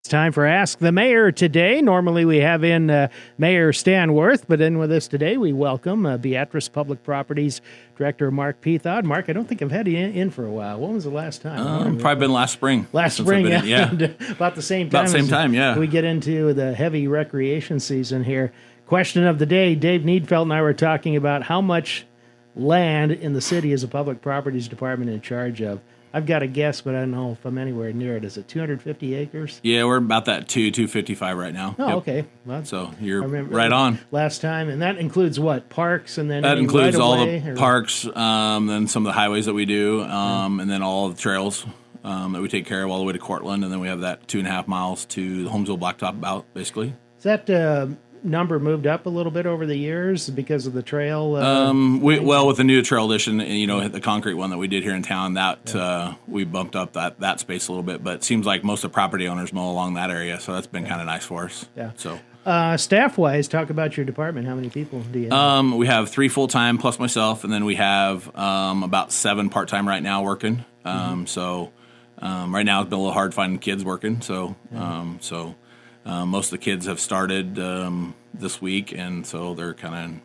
It's time for Ask the Mayor today. Normally we have in Mayor Stanworth, but in with us today we welcome Beatrice Public Properties Director Mark Pethoud. Mark, I don't think I've had you in for a while. When was the last time? Probably been last spring. Last spring, yeah. About the same time. About the same time, yeah. We get into the heavy recreation season here. Question of the day, Dave Needfeld and I were talking about how much land in the city is a public properties department in charge of. I've got a guess, but I don't know if I'm anywhere near it. Is it 250 acres? Yeah, we're about that 255 right now. Oh, Yep. Okay. Well, So you're right on. Last time, and that includes what? Parks and then That includes all the or? parks, then some of the highways that we do, and then all the trails that we take care of all the way to Cortland, and then we have that 2.5 miles to the Holmesville Blacktop about, basically. Is that number moved up a little bit over the years because of the trail? With the new trail addition, the concrete one that we did here in town, that we bumped up that space a little bit. But it seems like most of the property owners mow along that area, so that's been kind of nice for us. Yeah. So, staff-wise, talk about your department. How many people do you have? We have 3 full-time plus myself, and then we have about 7 part-time right now working. So right now it's been a little hard finding kids working. So most of the kids have started this week, and so they're kind of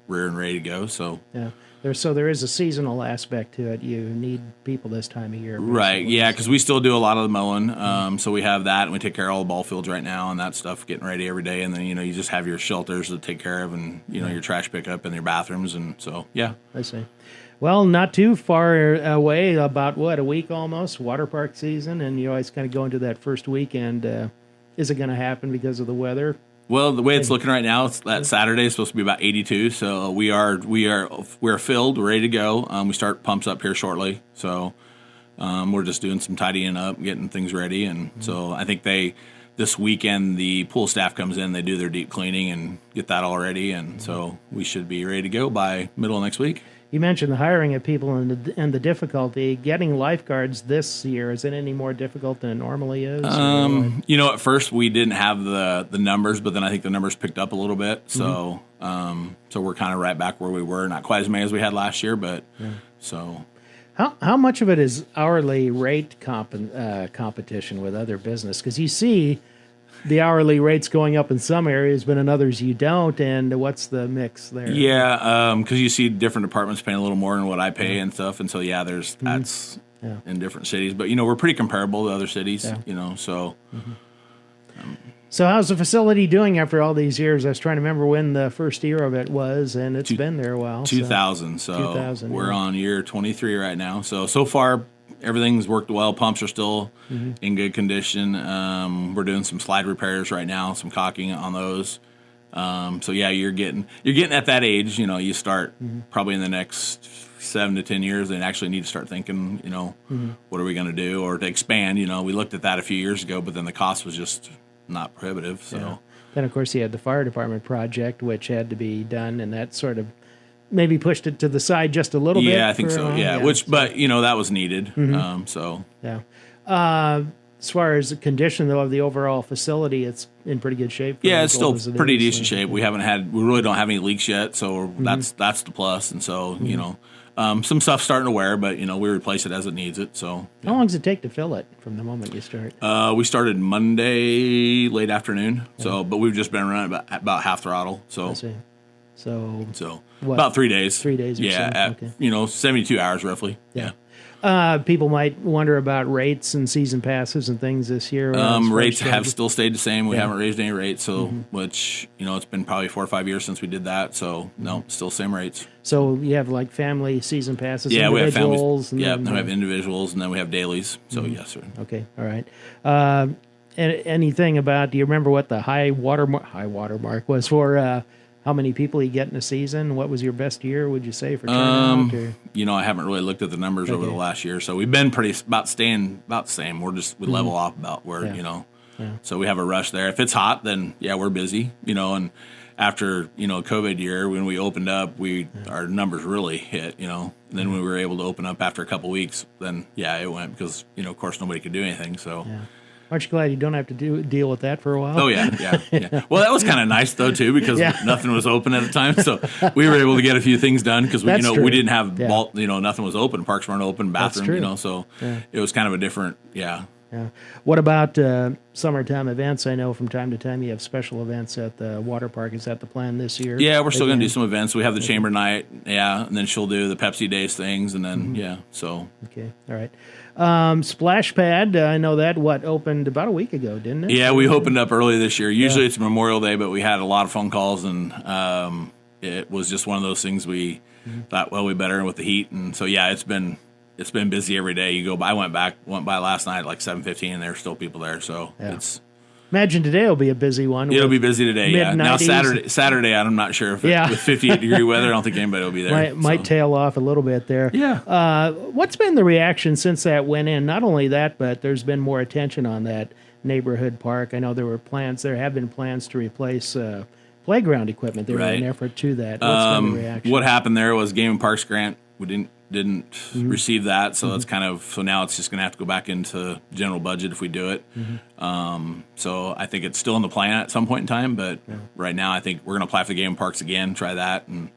rear and ready to go. So yeah, there is a seasonal aspect to it. You need people this time of year, right? Yeah, because we still do a lot of the mowing. So we have that, and we take care of all the ball fields right now and that stuff, getting ready every day. And then you just have your shelters to take care of, and your trash pickup and your bathrooms, and so yeah. I see. Well, not too far away, about a week almost. Water park season, and you always kind of go into that first weekend. Is it going to happen because of the weather? Well, the way it's looking right now, it's that Saturday is supposed to be about 82. So we're filled, we're ready to go. We start pumps up here shortly. So we're just doing some tidying up, getting things ready, and so I think this weekend the pool staff comes in, they do their deep cleaning and get that all ready, and so we should be ready to go by middle of next week. You mentioned the hiring of people and the difficulty. Getting lifeguards this year, is it any more difficult than it normally is? At first we didn't have the numbers, but then I think the numbers picked up a little bit. So so we're kind of right back where we were. Not quite as many as we had last year, but so. How much of it is hourly rate competition with other business? Because you see the hourly rates going up in some areas, but in others you don't. And what's the mix there? Yeah, because you see different departments paying a little more than what I pay and stuff. And so, that's in different cities. But, we're pretty comparable to other cities, so. So how's the facility doing after all these years? I was trying to remember when the first year of it was, and it's been there a while. 2000. So 2000, we're on year 23 right now. So far, everything's worked well. Pumps are still in good condition. We're doing some slide repairs right now, some caulking on those. So yeah, you're getting at that age. You start probably in the next 7 to 10 years, and actually need to start thinking, what are we going to do or to expand? We looked at that a few years ago, but then the cost was just not prohibitive. So then of course you had the fire department project, which had to be done, and that sort of maybe pushed it to the side just a little bit. Yeah, I think so. But that was needed. So as far as the condition though of the overall facility, it's in pretty good shape. Yeah, it's still pretty decent shape. We really don't have any leaks yet, so that's the plus. And so some stuff's starting to wear, but we replace it as it needs it. So how long does it take to fill it from the moment you start? We started Monday late afternoon. So, but we've just been running about half throttle. So. I see. So what? About 3 days. 3 days. Yeah, okay. 72 hours roughly. Yeah. People might wonder about rates and season passes and things this year. Rates have still stayed the same. We haven't raised any rates, so which it's been probably 4 or 5 years since we did that. So no, still same rates. So you have like family season passes. Yeah, we have families. And then we have individuals, and then we have dailies. So yes, sir. Okay, all right. Anything about? Do you remember what the high water mark was for? How many people you get in a season? What was your best year, would you say, for turnout? I haven't really looked at the numbers over the last year, so we've been staying about the same. We level off about where, so we have a rush there. If it's hot, then we're busy, and after, COVID year, when we opened up, our numbers really hit, and then when we were able to open up after a couple weeks, then it went because, of course nobody could do anything. So Aren't you glad you don't have to deal with that for a while? Oh, yeah. Well, that was kind of nice, though, too, because nothing was open at the time. So we were able to get a few things done because, we didn't have, nothing was open. Parks weren't open, bathrooms, so it was kind of a different, Yeah. What about summertime events? I know from time to time you have special events at the water park. Is that the plan this year? Yeah, we're still going to do some events. We have the chamber night, and then she'll do the Pepsi Days things, and then, so. Okay, all right. Splash Pad, I know that, opened about a week ago, didn't it? Yeah, we opened up early this year. Usually it's Memorial Day, but we had a lot of phone calls, and it was just one of those things we thought, well, we better with the heat. And so, yeah, it's been busy every day. You go by. I went by last night at like 7:15, and there's still people there. So it's. Imagine today will be a busy one. It'll be busy today. Yeah. Now Mid-90s. Saturday, I'm not sure if with 58-degree weather, I don't think anybody will be there. Might tail off a little bit there. Yeah. What's been the reaction since that went in? Not only that, but there's been more attention on that neighborhood park. I know there have been plans to replace playground equipment. There were an effort to that. What's been the reaction? What happened there was Game and Parks grant. We didn't receive that, so it's so now it's just going to have to go back into general budget if we do it. So I think it's still in the plan at some point in time, but right now I think we're going to apply for the Game and Parks again, try that, and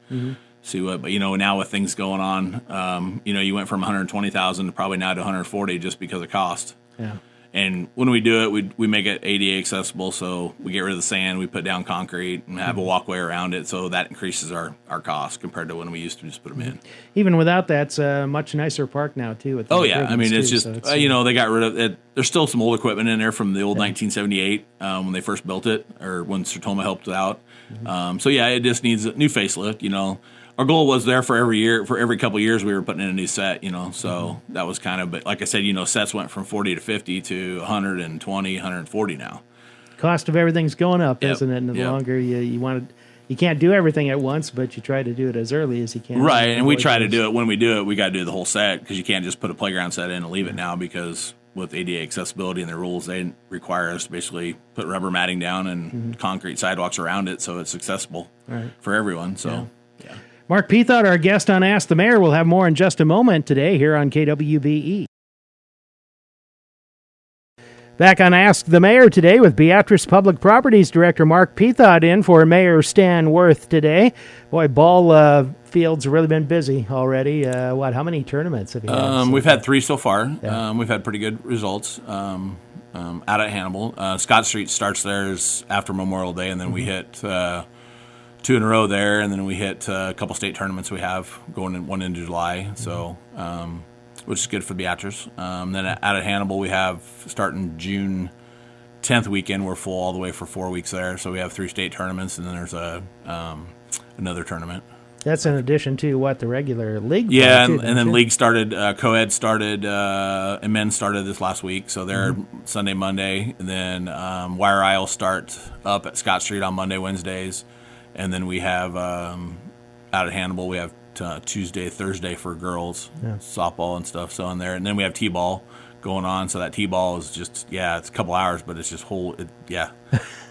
see what. But now with things going on, you went from 120,000 to probably now to 140 just because of cost. Yeah. And when we do it, we make it ADA accessible, so we get rid of the sand, we put down concrete, and have a walkway around it, so that increases our cost compared to when we used to just put them in. Even without that, it's a much nicer park now, too. With I mean, it's just, they got rid of it. There's still some old equipment in there from the old 1978 when they first built it, or when Sertoma helped it out. It just needs a new facelift, Our goal was there for every couple of years we were putting in a new set, so that was kind of, but like I said, sets went from 40 to 50 to 120, 140 now. Cost of everything's going up, isn't it? And the longer you can't do everything at once, but you try to do it as early as you can. Right, and we try to do it, when we do it, we got to do the whole set, because you can't just put a playground set in and leave it now, because with ADA accessibility and their rules, they require us to basically put rubber matting down and concrete sidewalks around it so it's accessible for everyone, so. Yeah. Mark Pethoud, our guest on Ask the Mayor. We'll have more in just a moment today here on KWBE. Back on Ask the Mayor today with Beatrice Public Properties Director Mark Pethoud in for Mayor Stan Worth today. Boy, ball fields have really been busy already. How many tournaments have you had? We've had 3 so far. Yeah. We've had pretty good results out at Hannibal. Scott Street starts theirs after Memorial Day, and then we hit 2 in a row there, and then we hit a couple state tournaments we have going in, one into July, so which is good for Beatrice. Then out at Hannibal, we have starting June 10th weekend, we're full all the way for 4 weeks there, so we have 3 state tournaments, and then there's another tournament. That's in addition to the regular league? Yeah, and then league started, co-ed started, and men started this last week, so they're Sunday, Monday, and then Wire Isle start up at Scott Street on Monday, Wednesdays. And then we have out at Hannibal, we have Tuesday, Thursday for girls, softball and stuff. So in there, and then we have t-ball going on. So that t-ball is just it's a couple hours, but it's just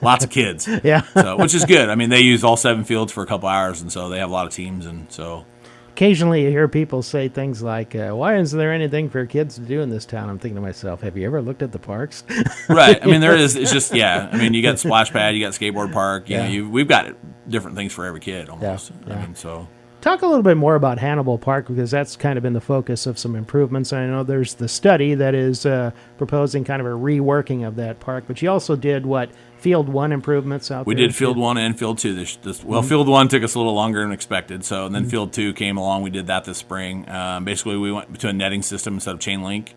lots of kids. So which is good. I mean, they use all 7 fields for a couple hours, and so they have a lot of teams, and so. Occasionally you hear people say things like, why isn't there anything for kids to do in this town? I'm thinking to myself, have you ever looked at the parks? Right. I mean, there is. It's just, I mean, you got splash pad, you got skateboard park. We've got different things for every kid almost. I mean, so. Talk a little bit more about Hannibal Park, because that's kind of been the focus of some improvements. I know there's the study that is proposing kind of a reworking of that park, but you also did Field 1 improvements out there? We did Field 1 and Field 2. Field 1 took us a little longer than expected, and then Field 2 came along. We did that this spring. Basically, we went to a netting system instead of chain link,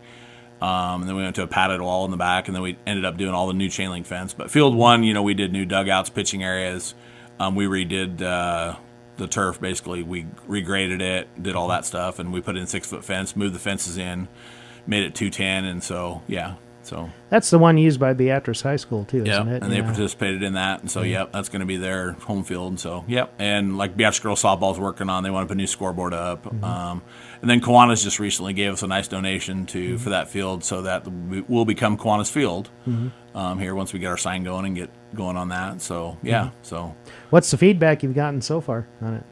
and then we went to a padded wall in the back, and then we ended up doing all the new chain link fence. But Field 1, we did new dugouts, pitching areas. We redid the turf, basically. We regraded it, did all that stuff, and we put in 6-foot fence, moved the fences in, made it 210, and so, So that's the one used by Beatrice High School too, isn't it? And they participated in that, and so that's going to be their home field. So and like Beatrice girls softball's working on, they want to put a new scoreboard up, and then Kiwanis just recently gave us a nice donation for that field, so that will become Kiwanis Field here once we get our sign going and get going on that. So so what's the feedback you've gotten so far on it?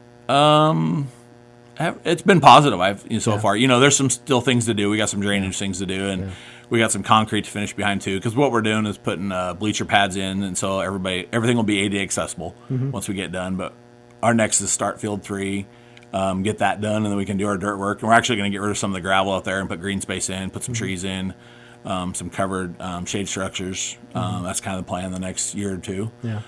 It's been positive. So far, there's some still things to do. We got some drainage things to do, and we got some concrete to finish behind too. Because what we're doing is putting bleacher pads in, and so everything will be ADA accessible once we get done. But our next is start Field 3, get that done, and then we can do our dirt work. And we're actually going to get rid of some of the gravel out there and put green space in, put some trees in. some covered shade structures. That's kind of the plan the next year or two. Yeah.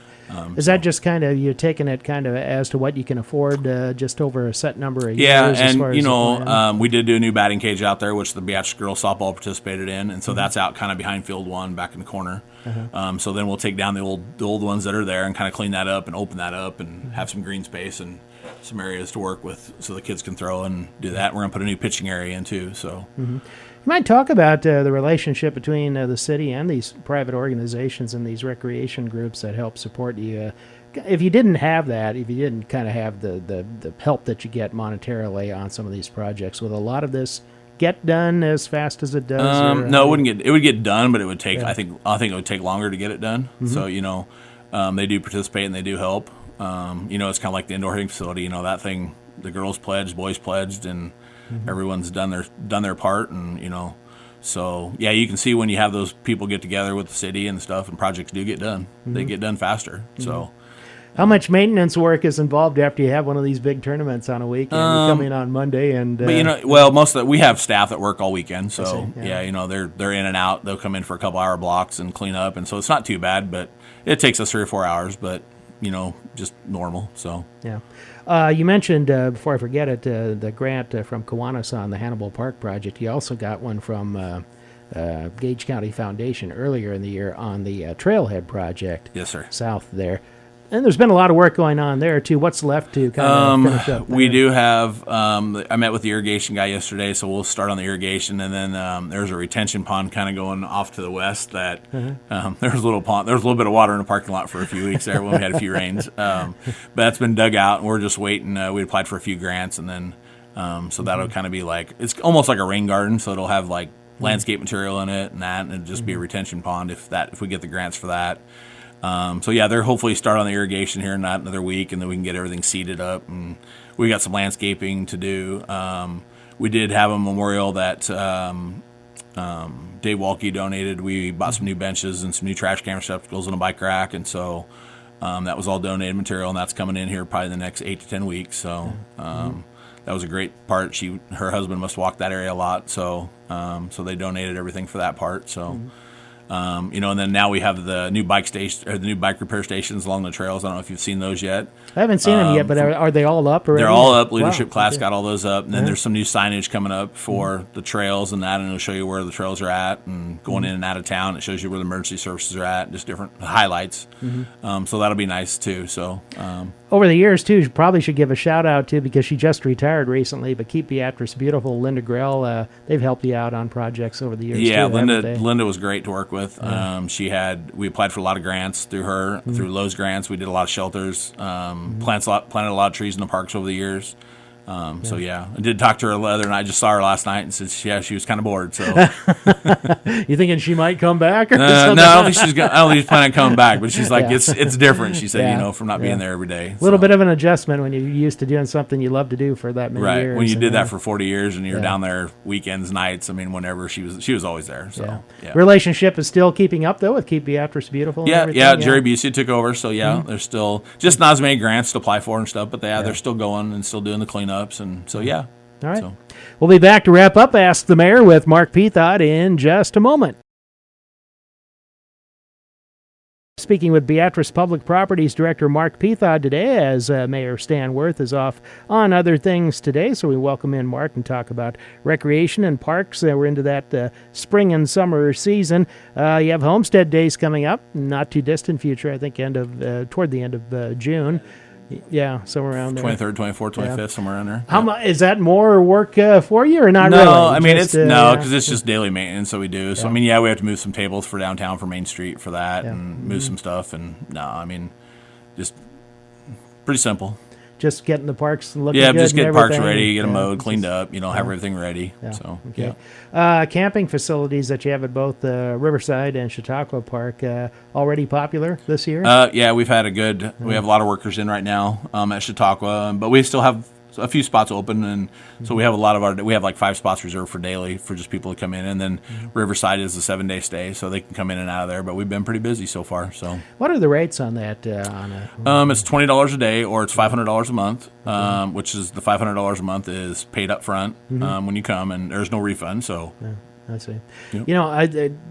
Is that just kind of, you're taking it kind of as to what you can afford just over a set number of years? Yeah, as far and, as we did do a new batting cage out there, which the Beatrice girls softball participated in, and so that's out kind of behind field one, back in the corner. So then we'll take down the old ones that are there and kind of clean that up and open that up and have some green space and some areas to work with so the kids can throw and do that. We're going to put a new pitching area in, too, so... You might talk about the relationship between the city and these private organizations and these recreation groups that help support you. If you didn't have that, if you didn't kind of have the help that you get monetarily on some of these projects, would a lot of this get done as fast as it does? No, it wouldn't get. It would get done, but it would take. Yeah. I think it would take longer to get it done. So they do participate and they do help. It's kind of like the indoor hitting facility. That thing, the girls pledged, boys pledged, and everyone's done their part, and so yeah, you can see when you have those people get together with the city and stuff, and projects do get done. They get done faster. So, how much maintenance work is involved after you have one of these big tournaments on a weekend? You come in on Monday, and but most of we have staff that work all weekend. So they're in and out. They'll come in for a couple hour blocks and clean up, and so it's not too bad. But it takes us 3 or 4 hours. But just normal. So yeah. You mentioned, before I forget it, the grant from Kiwanis on the Hannibal Park project. You also got one from Gage County Foundation earlier in the year on the Trailhead project. Yes, sir. South there. And there's been a lot of work going on there, too. What's left to kind of finish up there? We do have, I met with the irrigation guy yesterday, so we'll start on the irrigation. And then there's a retention pond kind of going off to the west that there's a little pond. There was a little bit of water in the parking lot for a few weeks there when we had a few rains. But that's been dug out, and we're just waiting. We applied for a few grants, and then so that'll kind of be like, it's almost like a rain garden, so it'll have like landscape material in it and it'll just be a retention pond if we get the grants for that. They're hopefully start on the irrigation here in not another week, and then we can get everything seeded up. And we got some landscaping to do. We did have a memorial that Dave Walke donated. We bought some new benches and some new trash can receptacles and a bike rack, and so that was all donated material, and that's coming in here probably the next 8 to 10 weeks. So that was a great part. Her husband must walk that area a lot, so they donated everything for that part. So. And then now we have the new bike station or the new bike repair stations along the trails. I don't know if you've seen those yet. I haven't seen them yet, but are they all up already? They're all up. Leadership class got all those up. And then there's some new signage coming up for the trails and that, and it'll show you where the trails are at and going in and out of town. It shows you where the emergency services are at, just different highlights. So that'll be nice too. So over the years too, you probably should give a shout out to, because she just retired recently, but Keep Beatrice Beautiful, Linda Grell, they've helped you out on projects over the years. Yeah, too, Linda was great to work with. We applied for a lot of grants through her, through Lowe's grants. We did a lot of shelters, planted a lot of trees in the parks over the years. I did talk to her the other night. I just saw her last night and said, she was kind of bored. So, you thinking she might come back? Or no, I don't think she's planning on coming back. But she's like, it's different. She said, from not being there every day. A little bit of an adjustment when you're used to doing something you love to do for that many years. Right. When you did that for 40 years and you're down there weekends, nights. I mean, whenever she was always there. So Relationship is still keeping up though with Keep Beatrice Beautiful. Yeah. Jerry Busey took over. So there's still just not as many grants to apply for and stuff, but they're still going and still doing the cleanups. And so, all right. We'll be back to wrap up Ask the Mayor with Mark Pethoud in just a moment. Speaking with Beatrice Public Properties Director Mark Pethoud today, as Mayor Stan Worth is off on other things today. So we welcome in Mark and talk about recreation and parks. We're into that spring and summer season. You have Homestead Days coming up, not too distant future, I think toward the end of June. Yeah, somewhere around there. 23rd, 24th, 25th, somewhere around there. Is that more work for you or not really? No, I mean, because it's just daily maintenance that we do. So, we have to move some tables for downtown for Main Street for that and move some stuff. And just pretty simple. Just getting the parks looking good. Yeah, just get parks ready, get them mowed, cleaned up, have everything ready. Yeah. So, okay. Camping facilities that you have at both Riverside and Chautauqua Park, already popular this year? We've had we have a lot of workers in right now at Chautauqua, but we still have a few spots open, and so we have we have like 5 spots reserved for daily for just people to come in, and then Riverside is a 7-day stay, so they can come in and out of there. But we've been pretty busy so far. So, what are the rates on that? It's $20 a day, or it's $500 a month, which is the $500 a month is paid up front when you come, and there's no refund. So, I see. Yep. You know,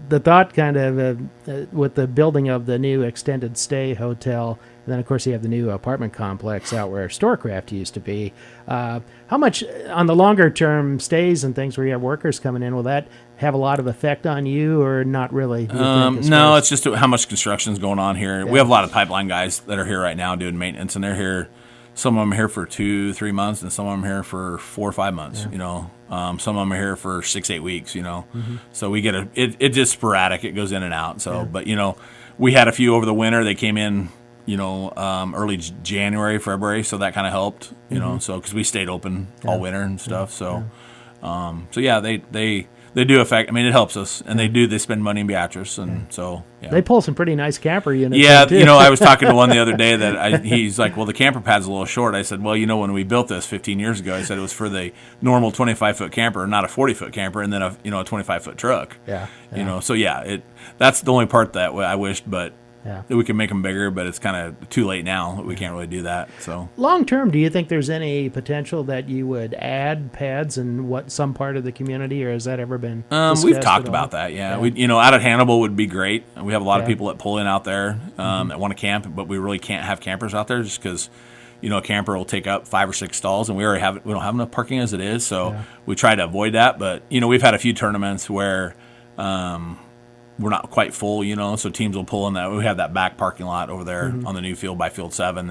the thought kind of with the building of the new extended stay hotel, and then of course you have the new apartment complex out where Storecraft used to be. How much on the longer term stays and things where you have workers coming in, will that have a lot of effect on you or not really? No, it's just how much construction's going on here. Yeah. We have a lot of pipeline guys that are here right now doing maintenance, and they're here. Some of them are here for 2-3 months, and some of them are here for 4 or 5 months. Yeah. You know, some of them are here for 6-8 weeks. You know, so we get it just sporadic. It goes in and out. So, but you know, we had a few over the winter. They came in, you know, early January, February, so that kind of helped. You know, so because we stayed open all winter and stuff. So, so yeah, they do affect. I mean, it helps us, and they spend money in Beatrice, and so yeah. They pull some pretty nice camper units. Yeah, you know, I was talking to one the other day that he's like, well, the camper pad's a little short. I said, well, you know, when we built this 15 years ago, I said it was for the normal 25-foot camper, not a 40-foot camper, and then a 25-foot truck. Yeah. You know, so yeah, that's the only part that I wished, but. Yeah. We can make them bigger, but it's kind of too late now. We can't really do that. So long term, do you think there's any potential that you would add pads in some part of the community, or has that ever been discussed? We've talked about that. Yeah. We, you know, out at Hannibal would be great. We have a lot of people that pull in out there that want to camp, but we really can't have campers out there just because, you know, a camper will take up 5 or 6 stalls, and we don't have enough parking as it is. So we try to avoid that. But you know, we've had a few tournaments where. We're not quite full, you know, so teams will pull in that. We have that back parking lot over there on the new field by Field 7.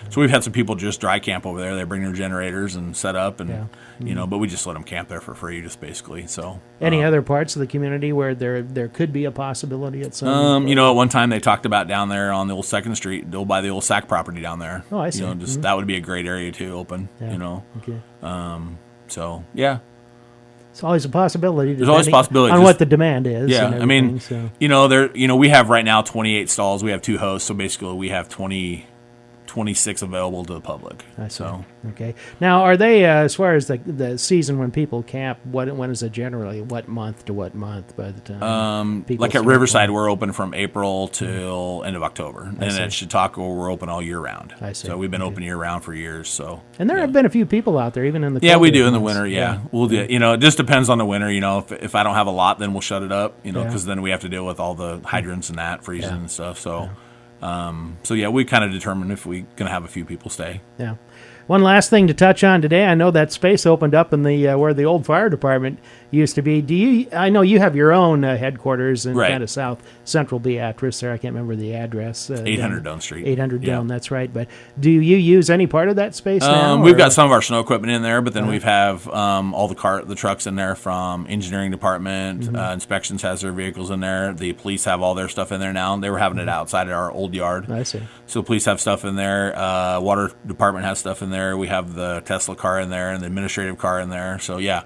So we've had some people just dry camp over there. They bring their generators and set up, and you know, but we just let them camp there for free, just basically. So any other parts of the community where there could be a possibility at some? You know, at one time they talked about down there on the old 2nd Street, they'll buy the old SAC property down there. Oh, I see. You know, just that would be a great area to open. Yeah. You know, okay. So yeah. It's always a possibility. There's always a possibility on what the demand is. Yeah, I mean, you know, we have right now 28 stalls. We have 2 hosts, so basically we have 26 available to the public. I see. So okay. Now, are they as far as the season when people camp? When is it generally? What month to what month? By the time like at Riverside, we're open from April till end of October, and at Chautauqua we're open all year round. I see. So we've been open year round for years. So and there have been a few people out there, even in the we do in the winter. Yeah, we'll do. You know, it just depends on the winter. You know, if I don't have a lot, then we'll shut it up. You know, because then we have to deal with all the hydrants and that freezing and stuff. So. So yeah, we kind of determine if we're going to have a few people stay. Yeah. One last thing to touch on today. I know that space opened up in the where the old fire department used to be. I know you have your own headquarters in kind of south central Beatrice there. I can't remember the address. 800 Down Street. 800 Down, that's right. But do you use any part of that space now? We've got some of our snow equipment in there, but then we have all the trucks in there from engineering department. Inspections has their vehicles in there. The police have all their stuff in there now. They were having it outside at our old yard. I see. So the police have stuff in there. Water department has stuff in there. We have the Tesla car in there and the administrative car in there. So yeah,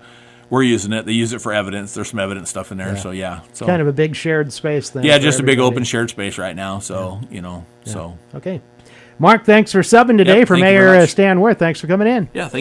we're using it. They use it for evidence. There's some evidence stuff in there. So yeah, so kind of a big shared space then. Yeah, just a big open shared space right now. So you know, so okay. Mark, thanks for subbing today for Mayor Stan Worth. Thanks for coming in. Yeah, thank you.